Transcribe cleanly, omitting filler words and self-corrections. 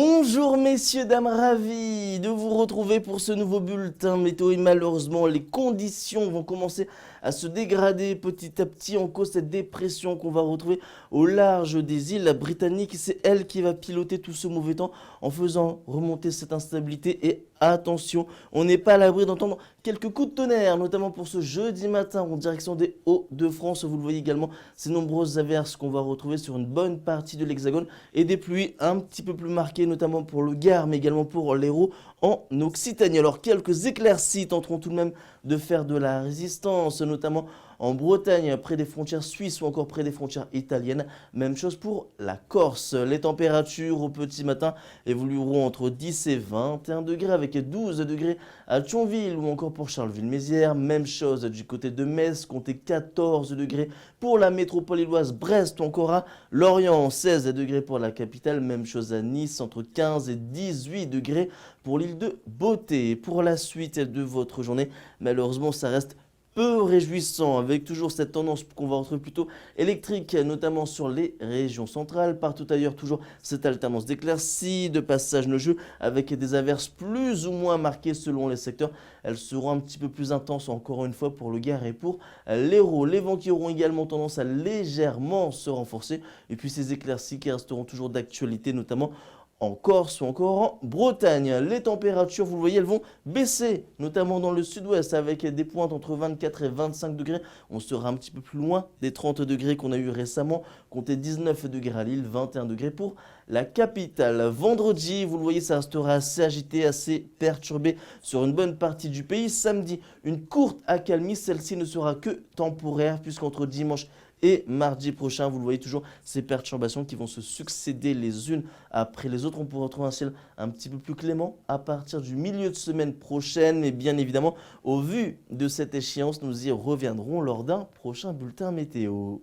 Bonjour messieurs, dames, ravi de vous retrouver pour ce nouveau bulletin météo et malheureusement les conditions vont commencer à se dégrader petit à petit en cause de cette dépression qu'on va retrouver au large des îles britanniques. C'est elle qui va piloter tout ce mauvais temps en faisant remonter cette instabilité et attention, on n'est pas à l'abri d'entendre quelques coups de tonnerre, notamment pour ce jeudi matin en direction des Hauts-de-France. Vous le voyez également, ces nombreuses averses qu'on va retrouver sur une bonne partie de l'Hexagone et des pluies un petit peu plus marquées, notamment pour le Gard, mais également pour l'Hérault en Occitanie. Alors quelques éclaircies tenteront tout de même de faire de la résistance, notamment en Bretagne, près des frontières suisses ou encore près des frontières italiennes. Même chose pour la Corse. Les températures au petit matin évolueront entre 10 et 21 degrés avec 12 degrés à Thionville ou encore pour Charleville-Mézières. Même chose du côté de Metz, comptez 14 degrés pour la métropole illoise, Brest ou encore à Lorient, 16 degrés pour la capitale. Même chose à Nice, entre 15 et 18 degrés pour l'île de Beauté. Pour la suite de votre journée, malheureusement, ça reste peu réjouissant avec toujours cette tendance qu'on va retrouver plutôt électrique, notamment sur les régions centrales. Partout ailleurs, toujours cette alternance d'éclaircies, de passages nuageux avec des averses plus ou moins marquées selon les secteurs. Elles seront un petit peu plus intenses encore une fois pour le Gard et pour l'Hérault. Les vents qui auront également tendance à légèrement se renforcer et puis ces éclaircies qui resteront toujours d'actualité, notamment en Corse ou encore en Bretagne. Les températures, vous le voyez, elles vont baisser, notamment dans le sud-ouest avec des pointes entre 24 et 25 degrés. On sera un petit peu plus loin des 30 degrés qu'on a eu récemment. Comptez 19 degrés à Lille, 21 degrés pour la capitale. Vendredi, vous le voyez, ça restera assez agité, assez perturbé sur une bonne partie du pays. Samedi, une courte accalmie. Celle-ci ne sera que temporaire puisqu'entre dimanche et mardi prochain, vous le voyez toujours, ces perturbations qui vont se succéder les unes après les autres. On pourra retrouver un ciel un petit peu plus clément à partir du milieu de semaine prochaine. Et bien évidemment, au vu de cette échéance, nous y reviendrons lors d'un prochain bulletin météo.